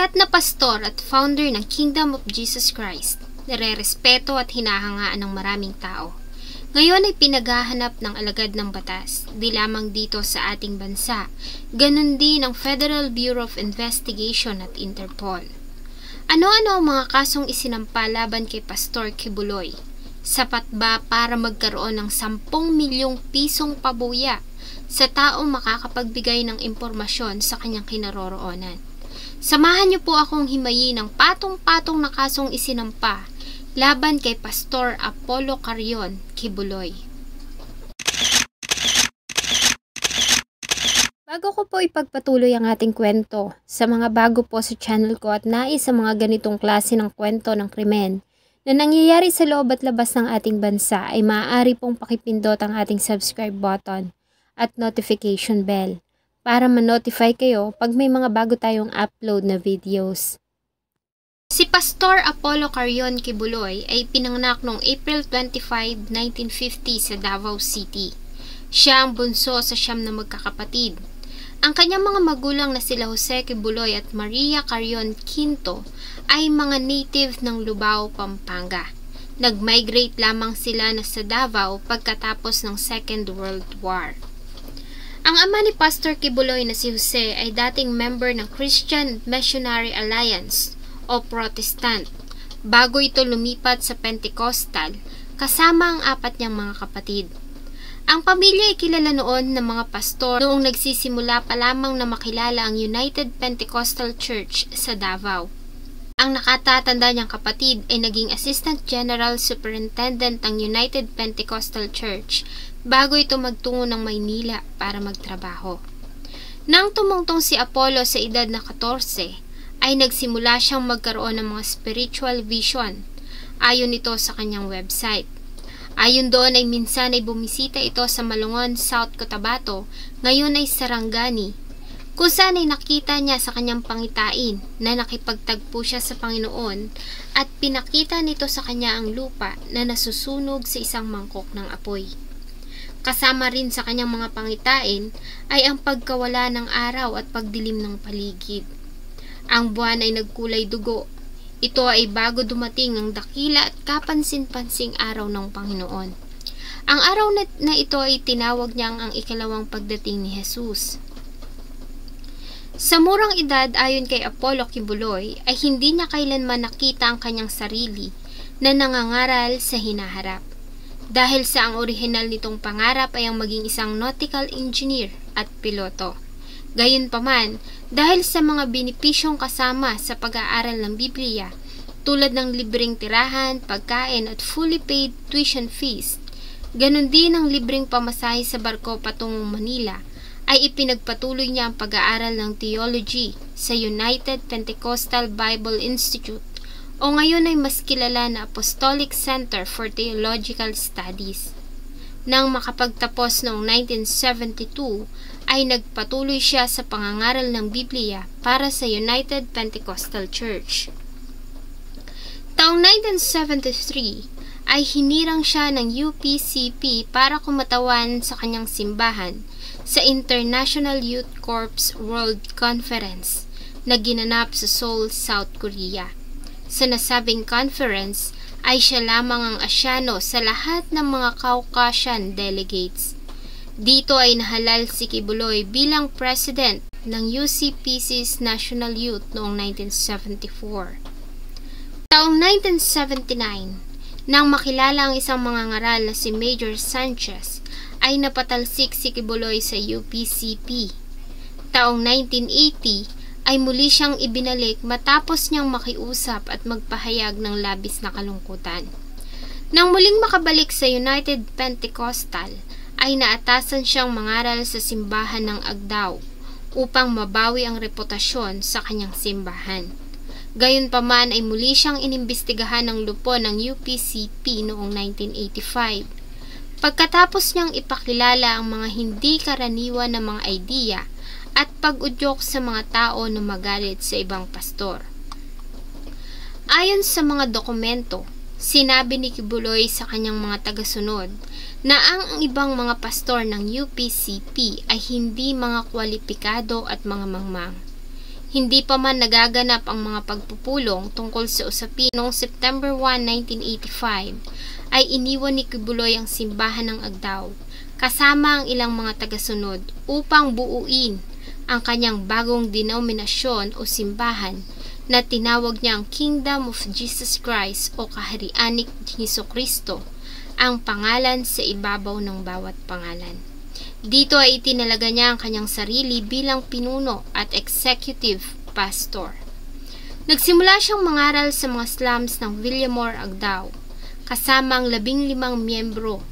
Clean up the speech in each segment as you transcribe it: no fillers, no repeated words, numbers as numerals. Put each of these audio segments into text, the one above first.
Sikat na pastor at founder ng Kingdom of Jesus Christ, nire-respeto at hinahangaan ng maraming tao. Ngayon ay pinaghahanap ng alagad ng batas, di lamang dito sa ating bansa, ganun din ang Federal Bureau of Investigation at Interpol. Ano-ano ang mga kasong isinampa laban kay Pastor Kibuloy? Sapat ba para magkaroon ng 10 milyong pisong pabuya sa taong makakapagbigay ng impormasyon sa kanyang kinaroroonan? Samahan niyo po akong himayin ang patong-patong na kasong isinampa laban kay Pastor Apollo Carion Kibuloy. Bago ko po ipagpatuloy ang ating kwento, sa mga bago po sa channel ko at nais sa mga ganitong klase ng kwento ng krimen na nangyayari sa loob at labas ng ating bansa ay maaari pong pakipindot ang ating subscribe button at notification bell para ma-notify kayo pag may mga bago tayong upload na videos. Si Pastor Apollo Carion Kibuloy ay pinanganak noong April 25, 1950 sa Davao City. Siya ang bunso sa 9 na magkakapatid. Ang kanyang mga magulang na sila Jose Kibuloy at Maria Carion Quinto ay mga native ng Lubao, Pampanga. Nag-migrate lamang sila na sa Davao pagkatapos ng Second World War. Ang ama ni Pastor Kibuloy na si Jose ay dating member ng Christian Missionary Alliance o Protestant bago ito lumipat sa Pentecostal kasama ang 4 niyang mga kapatid. Ang pamilya ay kilala noon ng mga pastor noong nagsisimula pa lamang na makilala ang United Pentecostal Church sa Davao. Ang nakatatanda niyang kapatid ay naging Assistant General Superintendent ng United Pentecostal Church bago ito magtungo ng Maynila para magtrabaho. Nang tumungtong si Apollo sa edad na 14, ay nagsimula siyang magkaroon ng mga spiritual vision, ayon ito sa kanyang website. Ayon doon ay minsan ay bumisita ito sa Malungon, South Cotabato, ngayon ay Sarangani, kung saan ay nakita niya sa kanyang pangitain na nakipagtagpo siya sa Panginoon at pinakita nito sa kanya ang lupa na nasusunog sa isang mangkok ng apoy. Kasama rin sa kanyang mga pangitain ay ang pagkawala ng araw at pagdilim ng paligid. Ang buwan ay nagkulay dugo. Ito ay bago dumating ang dakila at kapansin-pansing araw ng Panginoon. Ang araw na ito ay tinawag niyang ang ikalawang pagdating ni Jesus. Sa murang edad ayon kay Apollo Kibuloy ay hindi niya kailanman nakita ang kanyang sarili na nangangaral sa hinaharap. Dahil sa ang orihinal nitong pangarap ay ang maging isang nautical engineer at piloto. Gayunpaman, dahil sa mga benepisyong kasama sa pag-aaral ng Biblia, tulad ng libreng tirahan, pagkain at fully paid tuition fees, ganun din ang libreng pamasahe sa barko patungong Manila, ay ipinagpatuloy niya ang pag-aaral ng theology sa United Pentecostal Bible Institute o ngayon ay mas kilala na Apostolic Center for Theological Studies. Nang makapagtapos noong 1972, ay nagpatuloy siya sa pangangaral ng Biblia para sa United Pentecostal Church. Taong 1973 ay hinirang siya ng UPCP para kumatawan sa kanyang simbahan sa International Youth Corps World Conference na ginanap sa Seoul, South Korea. Sa nasabing conference ay siya lamang ang Asyano sa lahat ng mga Caucasian delegates. Dito ay nahalal si Kibuloy bilang president ng UCPC's National Youth noong 1974. Taong 1979, nang makilala ang isang mangangaral na si Major Sanchez, ay napatalsik si Kibuloy sa UPCP. Taong 1980, ay muli siyang ibinalik matapos niyang makiusap at magpahayag ng labis na kalungkutan. Nang muling makabalik sa United Pentecostal, ay naatasan siyang mangaral sa simbahan ng Agdao upang mabawi ang reputasyon sa kanyang simbahan. Gayunpaman ay muli siyang inimbestigahan ng lupon ng UPCP noong 1985. Pagkatapos niyang ipakilala ang mga hindi karaniwan na mga idea at pag-udyok sa mga tao na magalit sa ibang pastor. Ayon sa mga dokumento, sinabi ni Kibuloy sa kanyang mga tagasunod na ang ibang mga pastor ng UPCP ay hindi mga kwalipikado at mga mangmang. Hindi pa man nagaganap ang mga pagpupulong tungkol sa usapin noong September 1, 1985, ay iniwan ni Kibuloy ang simbahan ng Agdao kasama ang ilang mga tagasunod upang buuin ang kanyang bagong denominasyon o simbahan na tinawag niyang Kingdom of Jesus Christ o Kaharian ni Jesucristo, ang pangalan sa ibabaw ng bawat pangalan. Dito ay itinalaga niya ang kanyang sarili bilang pinuno at executive pastor. Nagsimula siyang mangaral sa mga slums ng Villamor, Agdao, kasama ang 15 miyembro.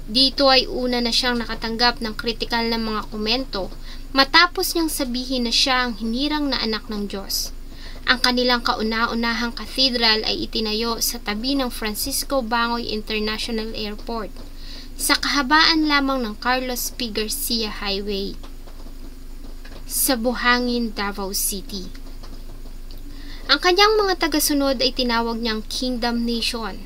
Dito ay una na siyang nakatanggap ng kritikal na mga komento matapos niyang sabihin na siya ang hinirang na anak ng Diyos. Ang kanilang kauna-unahang cathedral ay itinayo sa tabi ng Francisco Bangoy International Airport, sa kahabaan lamang ng Carlos P. Garcia Highway, sa Buhangin, Davao City. Ang kanyang mga tagasunod ay tinawag niyang Kingdom Nation.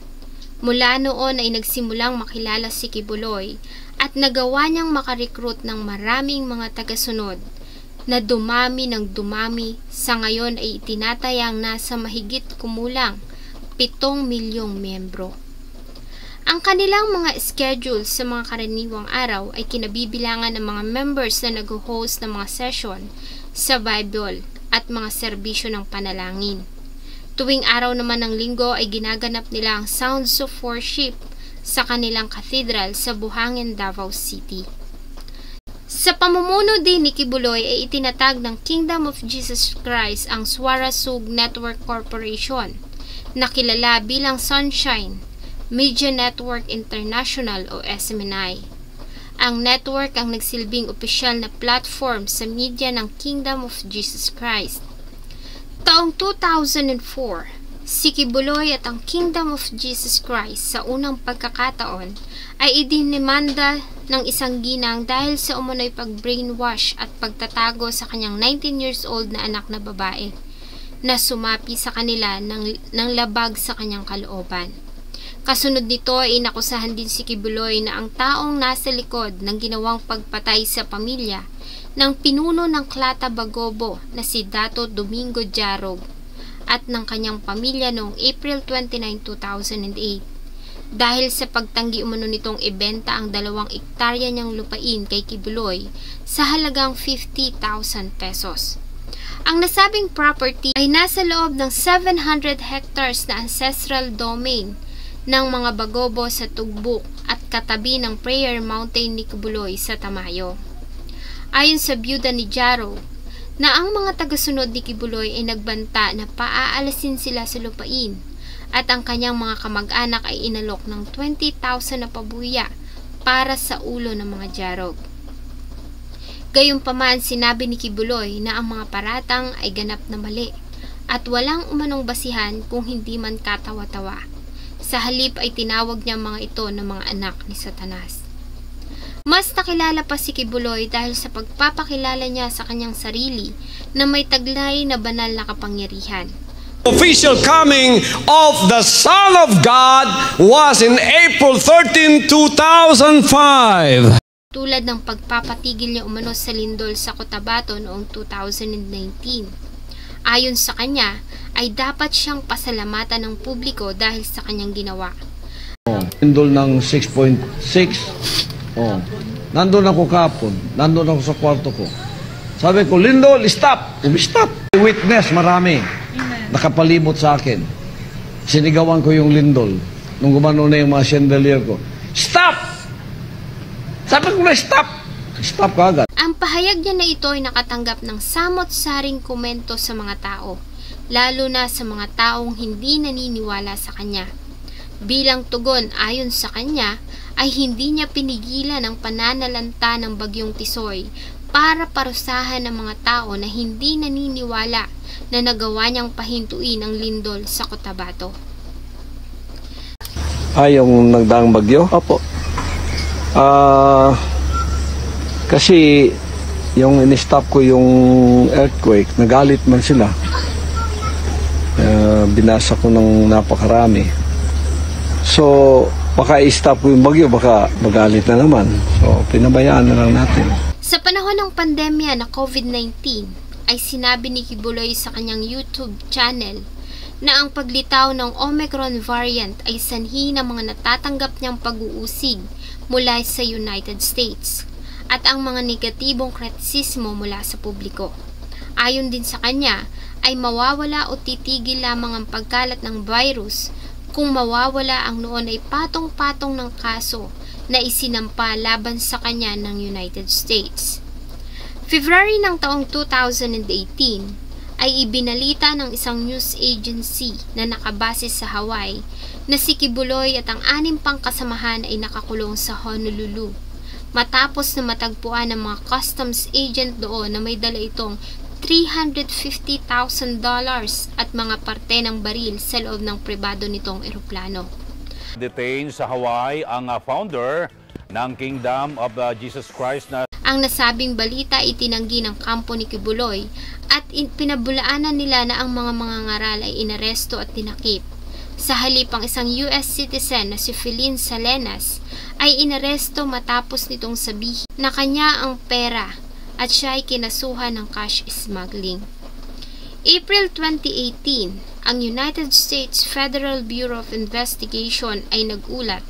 Mula noon ay nagsimulang makilala si Kibuloy at nagawa niyang makarecruit ng maraming mga tagasunod na dumami ng dumami. Sa ngayon ay itinatayang nasa mahigit kumulang 7 milyong miyembro. Ang kanilang mga schedule sa mga karaniwang araw ay kinabibilangan ng mga members na nag-host ng mga session sa Bible at mga serbisyo ng panalangin. Tuwing araw naman ng linggo ay ginaganap nila ang Sounds of Worship sa kanilang cathedral sa Buhangin, Davao City. Sa pamumuno din ni Kibuloy ay itinatag ng Kingdom of Jesus Christ ang Swarasug Network Corporation na kilala bilang Sunshine Media Network International o SMNI. Ang network ang nagsilbing opisyal na platform sa media ng Kingdom of Jesus Christ. Taong 2004, si Kibuloy at ang Kingdom of Jesus Christ sa unang pagkakataon ay idinimanda ng isang ginang dahil sa umunoy pag-brainwash at pagtatago sa kanyang 19 years old na anak na babae na sumapi sa kanila ng labag sa kanyang kalooban. Kasunod nito ay inakusahan din si Kibuloy na ang taong nasa likod ng ginawang pagpatay sa pamilya ng pinuno ng Klata Bagobo na si Dato Domingo Jarog at ng kanyang pamilya noong April 29, 2008 dahil sa pagtanggi umano nitong ibenta ang 2 ektarya niyang lupain kay Kibuloy sa halagang 50,000 pesos. Ang nasabing property ay nasa loob ng 700 hectares na ancestral domain ng mga Bagobo sa Tugbuk at katabi ng Prayer Mountain ni Kibuloy sa Tamayo. Ayon sa byuda ni Jaro, na ang mga tagasunod ni Kibuloy ay nagbanta na paaalasin sila sa lupain at ang kanyang mga kamag-anak ay inalok ng 20,000 na pabuya para sa ulo ng mga Jarog. Gayunpaman, sinabi ni Kibuloy na ang mga paratang ay ganap na mali at walang umanong basihan kung hindi man katawa-tawa. Sa halip ay tinawag niya mga ito na mga anak ni Satanas. Mas nakilala pa si Kibuloy dahil sa pagpapakilala niya sa kanyang sarili na may taglay na banal na kapangyarihan. Official coming of the Son of God was in April 13, 2005. Tulad ng pagpapatigil niya umano sa lindol sa Cotabato noong 2019. Ayon sa kanya, ay dapat siyang pasalamatan ng publiko dahil sa kanyang ginawa. Lindol ng 6.6. Nandun ako kapon. Nandun ako sa kwarto ko. Sabi ko, Lindol, stop! Stop! Witness, marami. Nakapalibot sa akin. Sinigawan ko yung Lindol. Nung gumano na yung mga chandelier ko. Stop! Sabi ko na stop! Stop ka agad. Ang pahayag niya na ito ay nakatanggap ng samot-saring komento sa mga tao, lalo na sa mga taong hindi naniniwala sa kanya. Bilang tugon ayon sa kanya, ay hindi niya pinigilan ang pananalanta ng Bagyong Tisoy para parusahan ng mga tao na hindi naniniwala na nagawa niyang pahintuin ang lindol sa Cotabato. Yung nagdaang bagyo? Opo. Kasi yung in-stop ko yung earthquake, nagalit man sila. Binasa ko ng napakarami. So, baka i-stop ko yung bagyo, baka magalit na naman. So, pinabayaan na lang natin. Sa panahon ng pandemya na COVID-19, ay sinabi ni Kibuloy sa kanyang YouTube channel na ang paglitaw ng Omicron variant ay sanhi ng mga natatanggap niyang pag-uusig mula sa United States at ang mga negatibong kritisismo mula sa publiko. Ayon din sa kanya, ay mawawala o titigil lamang ang pagkalat ng virus kung mawawala ang noon ay patong-patong ng kaso na isinampa laban sa kanya ng United States. February ng taong 2018 ay ibinalita ng isang news agency na nakabase sa Hawaii na si Kibuloy at ang 6 pang kasamahan ay nakakulong sa Honolulu matapos na matagpuan ng mga customs agent doon na may dala itong $350,000 at mga parte ng baril sa loob ng pribado nitong eroplano. Detained sa Hawaii ang founder ng Kingdom of Jesus Christ na ang nasabing balita itinanggi ng kampo ni Kibuloy at pinabulaanan nila na ang mga mangangaral ay inaresto at tinakip. Sa halip, ang isang US citizen na si Feline Salenas ay inaresto matapos nitong sabihin na kanya ang pera at siya ay kinasuhan ng cash smuggling. April 2018, ang United States Federal Bureau of Investigation ay nagulat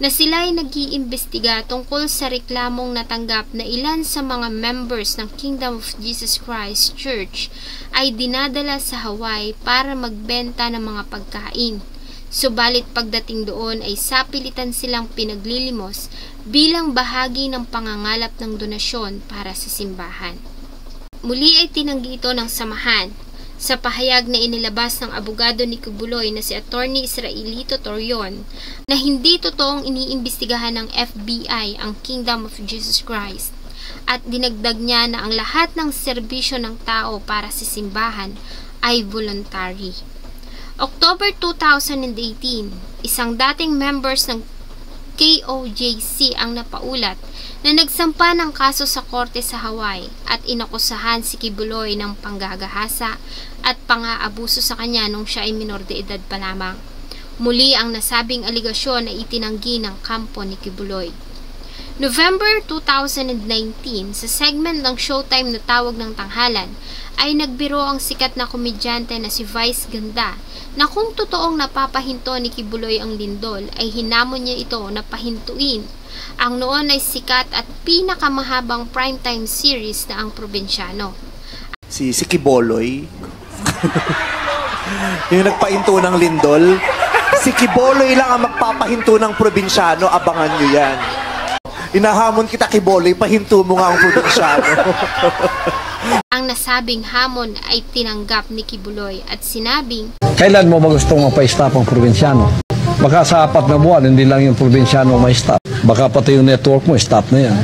na sila ay nag-iimbestiga tungkol sa reklamong natanggap na ilan sa mga members ng Kingdom of Jesus Christ Church ay dinadala sa Hawaii para magbenta ng mga pagkain. Subalit pagdating doon ay sapilitan silang pinaglilimos bilang bahagi ng pangangalap ng donasyon para sa simbahan. Muli ay tinanggi ito ng samahan sa pahayag na inilabas ng abogado ni Kibuloy na si Attorney Israelito Torion na hindi totoong iniimbestigahan ng FBI ang Kingdom of Jesus Christ at dinagdag niya na ang lahat ng serbisyo ng tao para sa simbahan ay voluntary. October 2018, isang dating members ng KOJC ang napaulat na nagsampa ng kaso sa korte sa Hawaii at inakusahan si Kibuloy ng panggagahasa at pang-aabuso sa kanya nung siya ay minor de edad pa lamang. Muli ang nasabing aligasyon ay itinanggi ng kampo ni Kibuloy. November 2019, sa segment ng Showtime na Tawag ng Tanghalan, ay nagbiro ang sikat na komedyante na si Vice Ganda na kung totoong napapahinto ni Kibuloy ang lindol ay hinamon niya ito na pahintuin ang noon ay sikat at pinakamahabang primetime series na Ang Probinsyano. Si Kibuloy yung nagpahinto ng lindol, si Kibuloy lang ang magpapahinto ng Probinsyano, abangan nyo yan. Inahamon kita, Kibuloy, pahinto mo nga ang Probinsyano. Ang nasabing hamon ay tinanggap ni Kibuloy at sinabing, Kailan mo ba gustong mapa-stop ang probinsyano? Baka sa 4 na buwan, hindi lang yung probinsyano may stop. Baka pati yung network mo, stop na yan.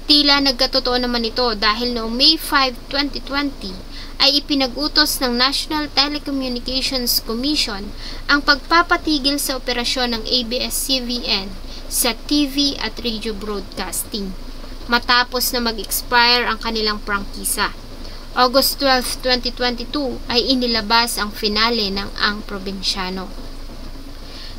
Tila nagkatotoo naman ito dahil noong May 5, 2020 ay ipinag-utos ng National Telecommunications Commission ang pagpapatigil sa operasyon ng ABS-CBN sa TV at radio broadcasting matapos na mag-expire ang kanilang prangkisa. August 12, 2022 ay inilabas ang finale ng Ang Probinsyano.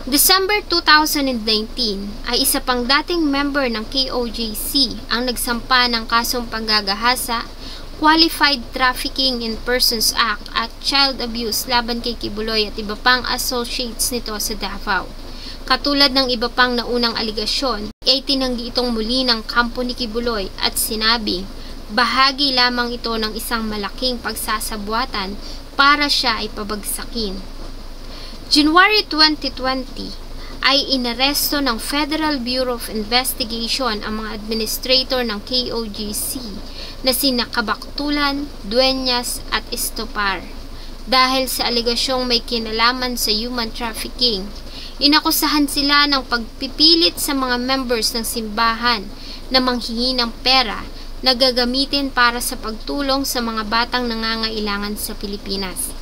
December 2019 ay isa pang dating member ng KOJC ang nagsampa ng kasong panggagahasa, Qualified Trafficking in Persons Act at Child Abuse laban kay Kibuloy at iba pang associates nito sa Davao. Katulad ng iba pang naunang aligasyon, ay tinanggi itong muli ng kampo ni Kibuloy at sinabi, bahagi lamang ito ng isang malaking pagsasabuatan para siya ay pabagsakin. January 2020 ay inaresto ng Federal Bureau of Investigation ang mga administrator ng KOJC na sina Kabaktulan, Dueñas at Estopar dahil sa aligasyong may kinalaman sa human trafficking. Inakusahan sila ng pagpipilit sa mga members ng simbahan na manghingi ng pera na gagamitin para sa pagtulong sa mga batang nangangailangan sa Pilipinas.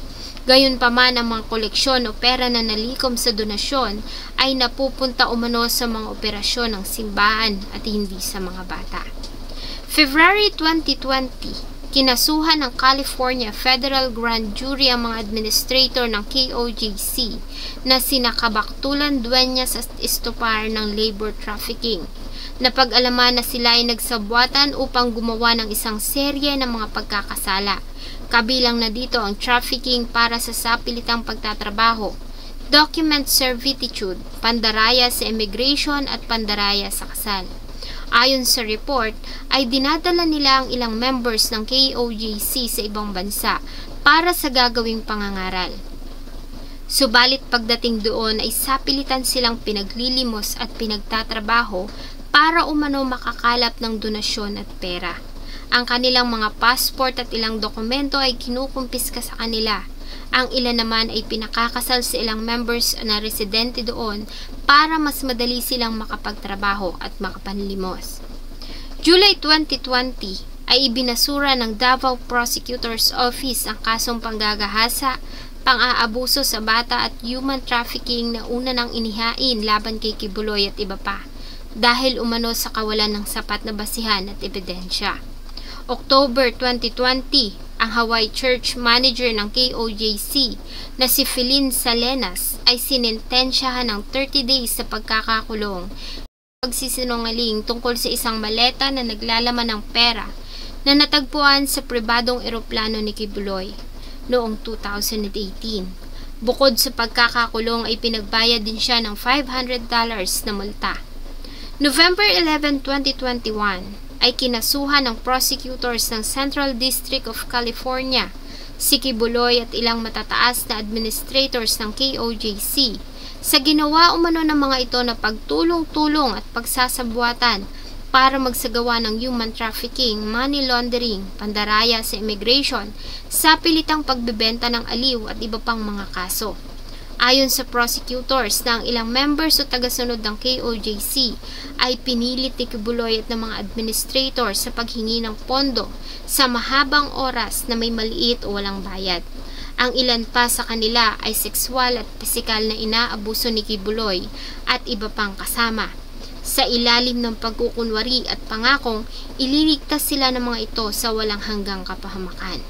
Gayunpaman ang mga koleksyon o pera na nalikom sa donasyon ay napupunta umano sa mga operasyon ng simbahan at hindi sa mga bata. February 2020, kinasuhan ng California Federal Grand Jury ang mga administrator ng KOJC na sina Kabaktulan, Dueñas at Estopar ng labor trafficking. Napag-alaman na sila ay nagsabwatan upang gumawa ng isang serye ng mga pagkakasala. Kabilang na dito ang trafficking para sa sapilitang pagtatrabaho, document servitude, pandaraya sa immigration at pandaraya sa kasal. Ayon sa report, ay dinadala nila ang ilang members ng KOJC sa ibang bansa para sa gagawing pangangaral. Subalit pagdating doon ay sapilitan silang pinaglilimos at pinagtatrabaho para umano makakalap ng donasyon at pera. Ang kanilang mga passport at ilang dokumento ay kinukumpiska sa kanila. Ang ilan naman ay pinakakasal sa ilang members na residente doon para mas madali silang makapagtrabaho at makapanlimos. July 2020 ay ibinasura ng Davao Prosecutor's Office ang kasong panggagahasa, pang-aabuso sa bata at human trafficking na una nang inihain laban kay Kibuloy at iba pa, dahil umano sa kawalan ng sapat na basihan at ebidensya. October 2020, ang Hawaii Church Manager ng KOJC na si Philin Salenas ay sinintensyahan ng 30 days sa pagkakakulong pagsisinungaling tungkol sa isang maleta na naglalaman ng pera na natagpuan sa pribadong eroplano ni Kibuloy noong 2018. Bukod sa pagkakakulong ay pinagbayad din siya ng $500 na multa. November 11, 2021 ay kinasuhan ng prosecutors ng Central District of California si Kibuloy at ilang matataas na administrators ng KOJC sa ginawa umano ng mga ito na pagtulong-tulong at pagsasabuatan para magsagawa ng human trafficking, money laundering, pandaraya sa immigration, sapilitang pagbebenta ng aliw at iba pang mga kaso. Ayon sa prosecutors na ang ilang members o tagasunod ng KOJC ay pinilit ni Kibuloy at ng mga administrator sa paghingi ng pondo sa mahabang oras na may maliit o walang bayad. Ang ilan pa sa kanila ay sexual at pisikal na inaabuso ni Kibuloy at iba pang kasama. Sa ilalim ng pagkukunwari at pangakong, ililigtas sila ng mga ito sa walang hanggang kapahamakan.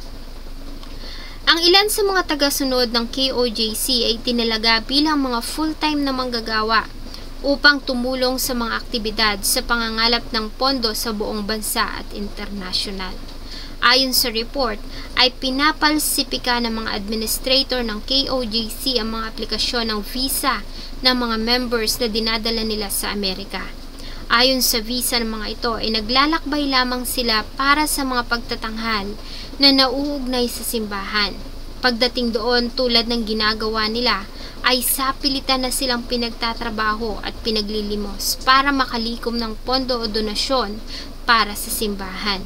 Ang ilan sa mga tagasunod ng KOJC ay tinalaga bilang mga full-time na manggagawa upang tumulong sa mga aktibidad sa pangangalap ng pondo sa buong bansa at internasyonal. Ayon sa report, ay pinapalsipika ng mga administrator ng KOJC ang mga aplikasyon ng visa ng mga members na dinadala nila sa Amerika. Ayon sa visa ng mga ito ay naglalakbay lamang sila para sa mga pagtatanghal na nauugnay sa simbahan. Pagdating doon, tulad ng ginagawa nila, ay sapilitan na silang pinagtatrabaho at pinaglilimos para makalikom ng pondo o donasyon para sa simbahan.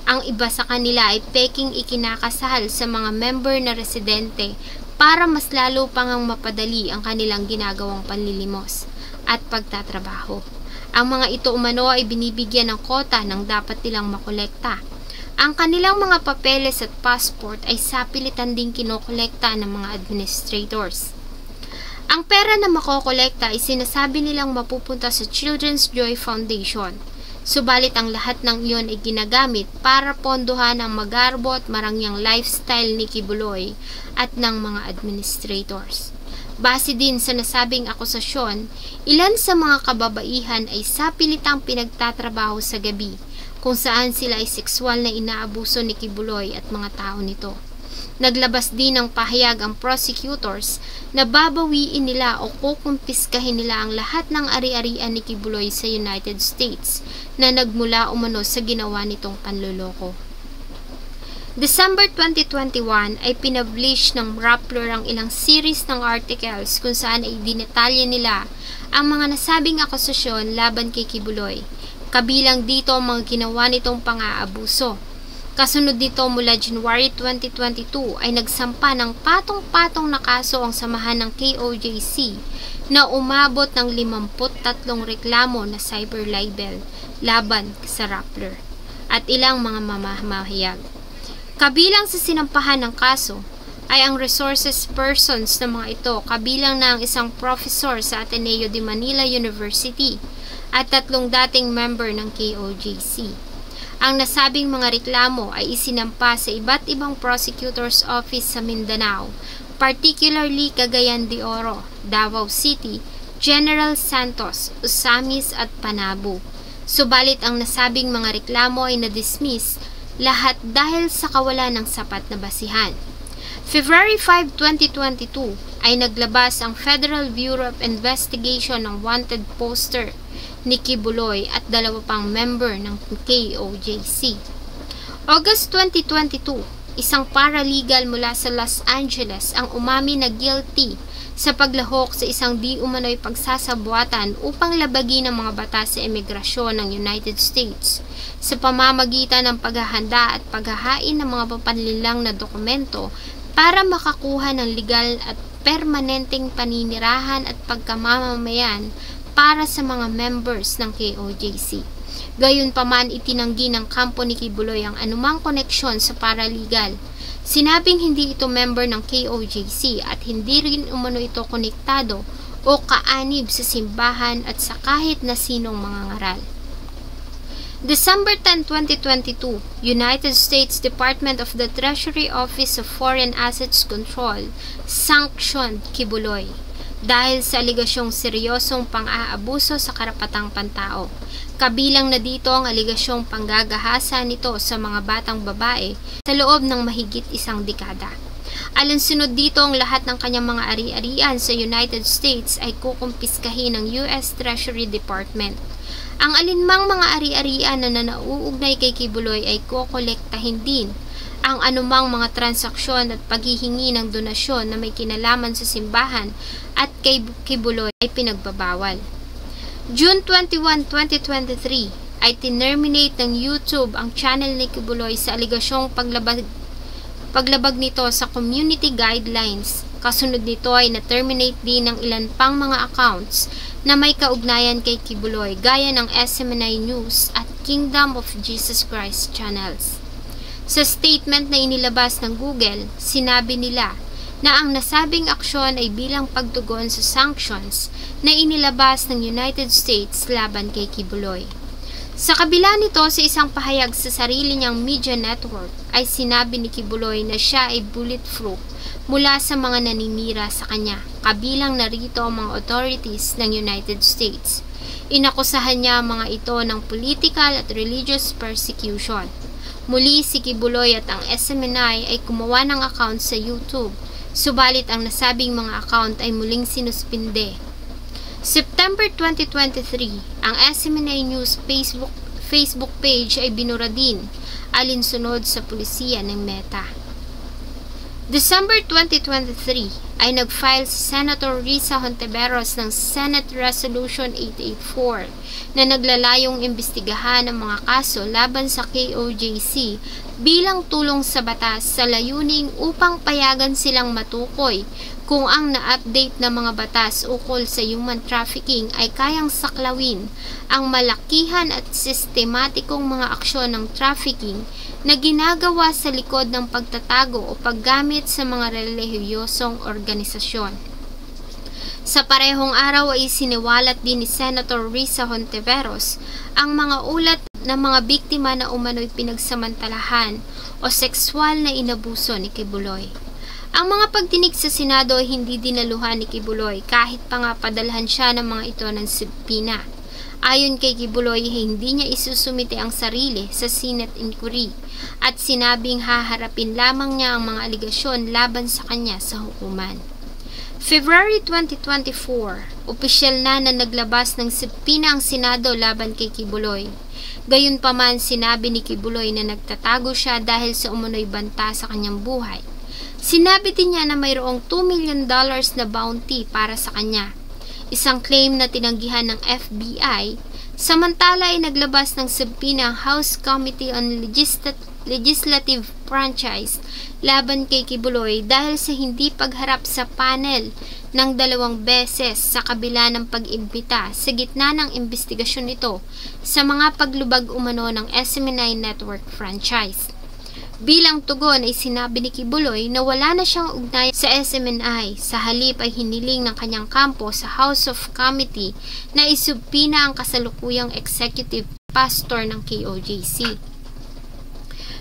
Ang iba sa kanila ay peking ikinakasal sa mga member na residente para mas lalo pang mapadali ang kanilang ginagawang panlilimos at pagtatrabaho. Ang mga ito umano ay binibigyan ng kota ng dapat nilang makolekta. Ang kanilang mga papeles at passport ay sapilitan ding kinokolekta ng mga administrators. Ang pera na makokolekta ay sinasabi nilang mapupunta sa Children's Joy Foundation. Subalit ang lahat ng iyon ay ginagamit para pondohan ang magarbo at marangyang lifestyle ni Kibuloy at ng mga administrators. Base din sa nasabing akusasyon, ilan sa mga kababaihan ay sapilitang pinagtatrabaho sa gabi, kung saan sila ay sexual na inaabuso ni Kibuloy at mga tao nito. Naglabas din ng pahayag ang prosecutors na babawiin nila o kukumpiskahin nila ang lahat ng ari-arian ni Kibuloy sa United States na nagmula umano sa ginawa nitong panloloko. December 2021 ay pinablish ng Rappler ang ilang series ng articles kung saan ay dinetalye nila ang mga nasabing akusasyon laban kay Kibuloy. Kabilang dito ang mga ginawa nitong pang-aabuso. Kasunod nito mula January 2022 ay nagsampa ng patong-patong na kaso ang samahan ng KOJC na umabot ng 53 reklamo na cyber libel laban sa Rappler at ilang mga mamahayag. Kabilang sa sinampahan ng kaso ay ang resources persons ng mga ito, kabilang na ang isang professor sa Ateneo de Manila University at 3 dating member ng KOJC. Ang nasabing mga reklamo ay isinampa sa iba't ibang prosecutor's office sa Mindanao, particularly Cagayan de Oro, Davao City, General Santos, Osamis at Panabo. Subalit ang nasabing mga reklamo ay na-dismiss lahat dahil sa kawalan ng sapat na basihan. February 5, 2022 ay naglabas ang Federal Bureau of Investigation ng wanted poster ni Kibuloy at 2 pang member ng KOJC. August 2022, isang paralegal mula sa Los Angeles ang umami na guilty sa paglahok sa isang di umano'y pagsasabuatan upang labagin ang mga batas sa imigrasyon ng United States sa pamamagitan ng paghahanda at paghahain ng mga papanlilang na dokumento para makakuha ng legal at permanenteng paninirahan at pagkamamamayan para sa mga members ng KOJC. Gayunpaman, itinanggi ng kampo ni Kibuloy ang anumang koneksyon sa paralegal. Sinabing hindi ito member ng KOJC at hindi rin umano ito konektado o kaanib sa simbahan at sa kahit na sinong mga ngaral. December 10, 2022, United States Department of the Treasury Office of Foreign Assets Control sanctioned Kibuloy dahil sa aligasyong seryosong pang-aabuso sa karapatang pantao. Kabilang na dito ang aligasyong panggagahasa nito sa mga batang babae sa loob ng mahigit 1 dekada. Alinsunod dito, ang lahat ng kanyang mga ari-arian sa United States ay kukumpiskahin ng US Treasury Department. Ang alinmang mga ari-arian na nauugnay kay Kibuloy ay kokolektahin din. Ang anumang mga transaksyon at paghihingi ng donasyon na may kinalaman sa simbahan at kay Kibuloy ay pinagbabawal. June 21, 2023 ay tinerminate ng YouTube ang channel ni Kibuloy sa aligasyong paglabag nito sa community guidelines. Kasunod nito ay na-terminate din ng ilan pang mga accounts na may kaugnayan kay Kibuloy gaya ng SMNI News at Kingdom of Jesus Christ channels. Sa statement na inilabas ng Google, sinabi nila na ang nasabing aksyon ay bilang pagtugon sa sanctions na inilabas ng United States laban kay Kibuloy. Sa kabila nito, sa isang pahayag sa sarili niyang media network, ay sinabi ni Kibuloy na siya ay bulletproof mula sa mga naninira sa kanya, kabilang narito ang mga authorities ng United States. Inakusahan niya ang mga ito ng political at religious persecution. Muli, si Kibuloy at ang SMNI ay gumawa ng account sa YouTube, subalit ang nasabing mga account ay muling sinuspinde. September 2023, ang SMNI News Facebook page ay binura din, alinsunod sa pulisiya ng Meta. December 2023 ay nag-file si Senator Risa Hontiveros ng Senate Resolution 884 na naglalayong imbestigahan ang mga kaso laban sa KOJC bilang tulong sa batas sa layuning upang payagan silang matukoy kung ang na-update na mga batas ukol sa human trafficking ay kayang saklawin ang malakihan at sistematikong mga aksyon ng trafficking na ginagawa sa likod ng pagtatago o paggamit sa mga relihiyosong organisasyon. Sa parehong araw ay siniwalat din ni Senator Risa Hontiveros ang mga ulat ng mga biktima na umano'y pinagsamantalahan o sexual na inabuso ni Kibuloy. Ang mga pagdinig sa Senado ay hindi dinaluhan ni Kibuloy kahit pa nga padalhan siya ng mga ito ng subpoena. Ayon kay Kibuloy, hindi niya isusumite ang sarili sa Senate inquiry at sinabing haharapin lamang niya ang mga aligasyon laban sa kanya sa hukuman. February 2024, opisyal na naglabas ng subpoena ang Senado laban kay Kibuloy. Gayunpaman, sinabi ni Kibuloy na nagtatago siya dahil sa umunoy banta sa kanyang buhay. Sinabi din niya na mayroong $2 million na bounty para sa kanya, isang claim na tinanggihan ng FBI. Samantala ay naglabas ng subpoena ang House Committee on Legislative Franchise laban kay Kibuloy dahil sa hindi pagharap sa panel ng 2 beses sa kabila ng pag-imbita sa gitna ng investigasyon nito sa mga paglubag umano ng SMNI Network franchise. Bilang tugon ay sinabi ni Kibuloy na wala na siyang ugnay sa SMNI, sa halip ay hiniling ng kanyang kampo sa House of Committee na isubpina ang kasalukuyang executive pastor ng KOJC.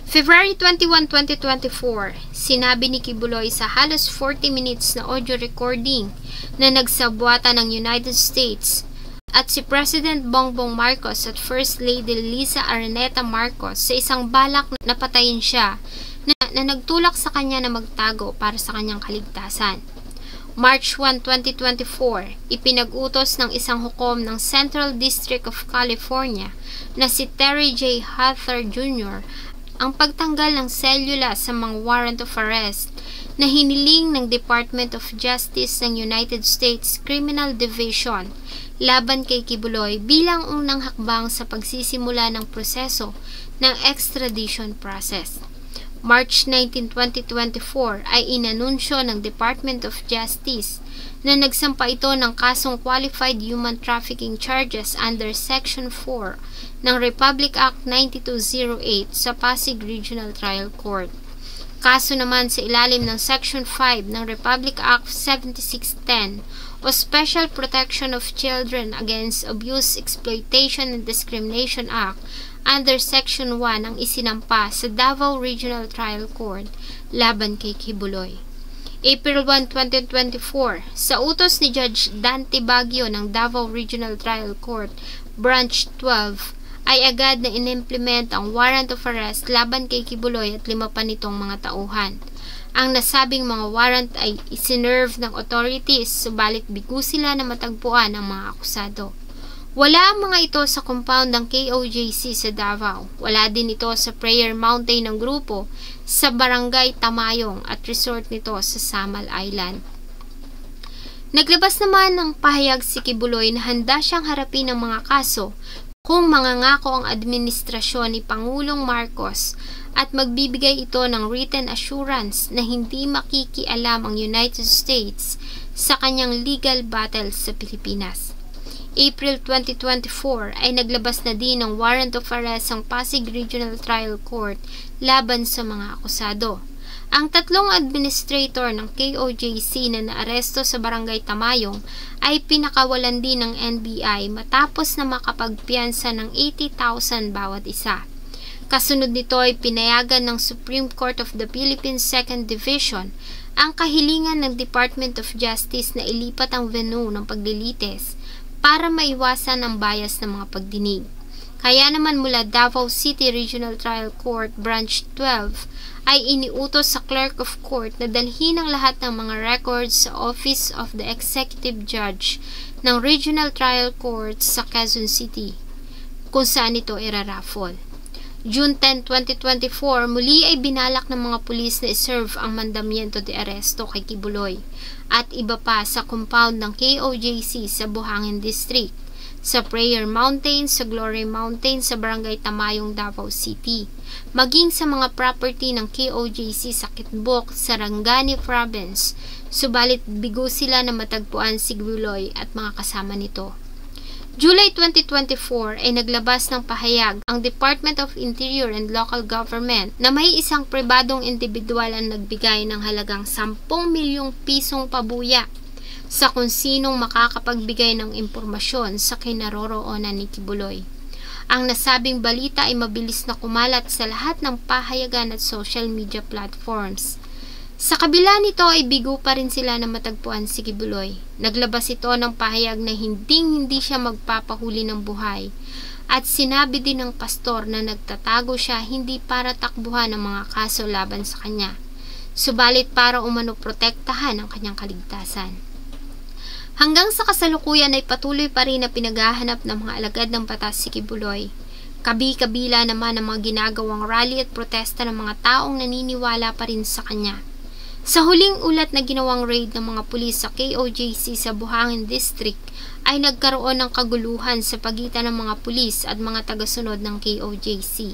February 21, 2024, sinabi ni Kibuloy sa halos 40 minutes na audio recording na nagsabwata ng United States at si President Bongbong Marcos at First Lady Liza Araneta Marcos sa isang balak na patayin siya na nagtulak sa kanya na magtago para sa kanyang kaligtasan. March 1, 2024, ipinag-utos ng isang hukom ng Central District of California na si Terry J. Hathor Jr. ang pagtanggal ng selula sa mga warrant of arrest na hiniling ng Department of Justice ng United States Criminal Division laban kay Kibuloy bilang unang hakbang sa pagsisimula ng proseso ng extradition process. March 19, 2024 ay inanunsyo ng Department of Justice na nagsampa ito ng kasong Qualified Human Trafficking Charges under Section 4 ng Republic Act 9208 sa Pasig Regional Trial Court. Kaso naman sa ilalim ng Section 5 ng Republic Act 7610 o Special Protection of Children Against Abuse, Exploitation and Discrimination Act under Section 1 ang isinampa sa Davao Regional Trial Court laban kay Kibuloy. April 1, 2024, sa utos ni Judge Dante Baguio ng Davao Regional Trial Court, Branch 12, ay agad na inimplement ang warrant of arrest laban kay Kibuloy at 5 pa nitong mga tauhan. Ang nasabing mga warrant ay isinerve ng authorities, subalit bigo sila na matagpuan ang mga akusado. Wala ang mga ito sa compound ng KOJC sa Davao. Wala din ito sa Prayer Mountain ng grupo sa Barangay Tamayong at resort nito sa Samal Island. Naglabas naman ng pahayag si Kibuloy na handa siyang harapin ang mga kaso kung mangangako ang administrasyon ni Pangulong Marcos at magbibigay ito ng written assurance na hindi makikialam ang United States sa kanyang legal battle sa Pilipinas. April 2024 ay naglabas na din ng warrant of arrest ang Pasig Regional Trial Court laban sa mga akusado. Ang 3 administrator ng KOJC na naaresto sa Barangay Tamayong ay pinakawalan din ng NBI matapos na makapagpiyansa ng 80,000 bawat isa. Kasunod nito ay pinayagan ng Supreme Court of the Philippines 2nd Division ang kahilingan ng Department of Justice na ilipat ang venue ng paglilitis para maiwasan ang bias ng mga pagdinig. Kaya naman mula Davao City Regional Trial Court Branch 12 ay iniutos sa Clerk of Court na dalhin ang lahat ng mga records sa Office of the Executive Judge ng Regional Trial Court sa Quezon City, kung saan ito iraraffle. June 10, 2024, muli ay binalak ng mga pulis na iserve ang mandamiento de aresto kay Kibuloy at iba pa sa compound ng KOJC sa Buhangin District, sa Prayer Mountain, sa Glory Mountain, sa Barangay Tamayong, Davao City, maging sa mga property ng KOJC sa Kitbuk, Sarangani Province, subalit bigo sila na matagpuan si Kibuloy at mga kasama nito. July 2024 ay naglabas ng pahayag ang Department of Interior and Local Government na may isang pribadong individual ang nagbigay ng halagang 10 milyong pisong pabuya sa kung sinong makakapagbigay ng impormasyon sa kinaroroonan ni Kibuloy. Ang nasabing balita ay mabilis na kumalat sa lahat ng pahayagan at social media platforms. Sa kabila nito ay bigo pa rin sila na matagpuan si Kibuloy. Naglabas ito ng pahayag na hindi siya magpapahuli ng buhay at sinabi din ng pastor na nagtatago siya hindi para takbuhan ang mga kaso laban sa kanya, subalit para umano protektahan ang kanyang kaligtasan. Hanggang sa kasalukuyan ay patuloy pa rin na pinaghahanap ng mga alagad ng batas si Kibuloy. Kabi-kabila naman ang mga ginagawang rally at protesta ng mga taong naniniwala pa rin sa kanya. Sa huling ulat na ginawang raid ng mga pulis sa KOJC sa Buhangin District ay nagkaroon ng kaguluhan sa pagitan ng mga pulis at mga tagasunod ng KOJC.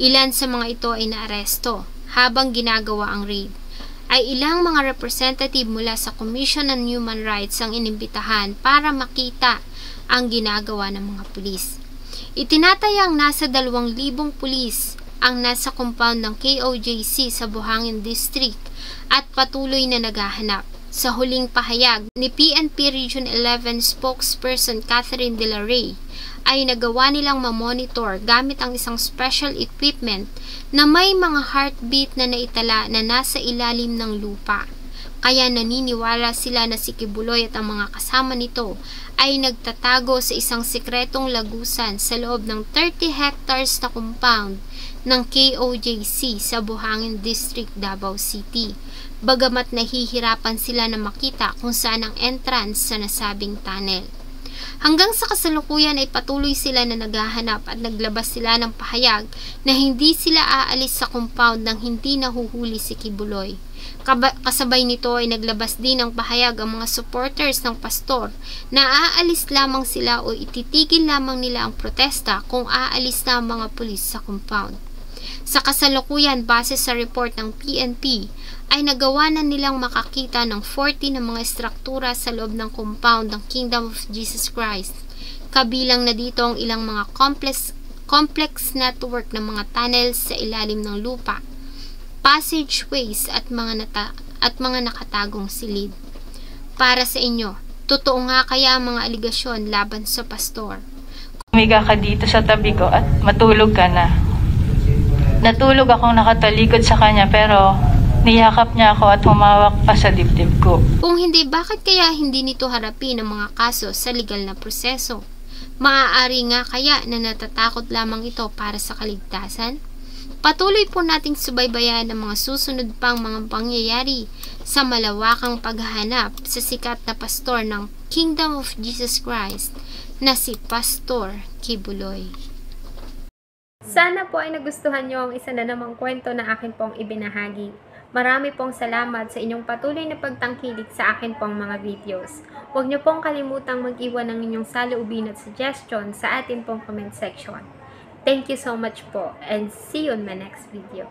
Ilan sa mga ito ay naaresto habang ginagawa ang raid. Ay ilang mga representative mula sa Commission on Human Rights ang inimbitahan para makita ang ginagawa ng mga pulis. Itinatayang nasa 2,000 pulis ang nasa compound ng KOJC sa Buhangin District at patuloy na naghahanap. Sa huling pahayag ni PNP Region 11 spokesperson Catherine De La Rey ay nagawa nilang mamonitor gamit ang isang special equipment na may mga heartbeat na naitala na nasa ilalim ng lupa. Kaya naniniwala sila na si Kibuloy at ang mga kasama nito ay nagtatago sa isang sikretong lagusan sa loob ng 30 hectares na compound ng KOJC sa Buhangin District, Davao City. Bagamat nahihirapan sila na makita kung saan ang entrance sa nasabing tunnel. Hanggang sa kasalukuyan ay patuloy sila na naghahanap at naglabas sila ng pahayag na hindi sila aalis sa compound nang hindi nahuhuli si Kibuloy. Kasabay nito ay naglabas din ng pahayag ang mga supporters ng pastor na aalis lamang sila o ititigil lamang nila ang protesta kung aalis na ang mga pulis sa compound. Sa kasalukuyan, base sa report ng PNP, ay nagawa na nilang makakita ng 40 na mga estruktura sa loob ng compound ng Kingdom of Jesus Christ. Kabilang na dito ang ilang mga complex network ng mga tunnels sa ilalim ng lupa, passageways at mga nakatagong silid. Para sa inyo, totoo nga kaya ang mga aligasyon laban sa pastor? Umiga ka dito sa tabi ko at matulog ka na. Natulog akong nakatalikod sa kanya pero niyakap niya ako at humawak pa sa dibdib ko. Kung hindi, bakit kaya hindi nito harapin ang mga kaso sa legal na proseso? Maaari nga kaya na natatakot lamang ito para sa kaligtasan? Patuloy po nating subaybayan ang mga susunod pang mga pangyayari sa malawakang paghahanap sa sikat na pastor ng Kingdom of Jesus Christ na si Pastor Kibuloy. Sana po ay nagustuhan nyo ang isa na namang kwento na akin pong ibinahagi. Marami pong salamat sa inyong patuloy na pagtangkilik sa akin pong mga videos. Huwag niyo pong kalimutang mag-iwan ng inyong saloobin at suggestion sa atin pong comment section. Thank you so much po and see you on my next video.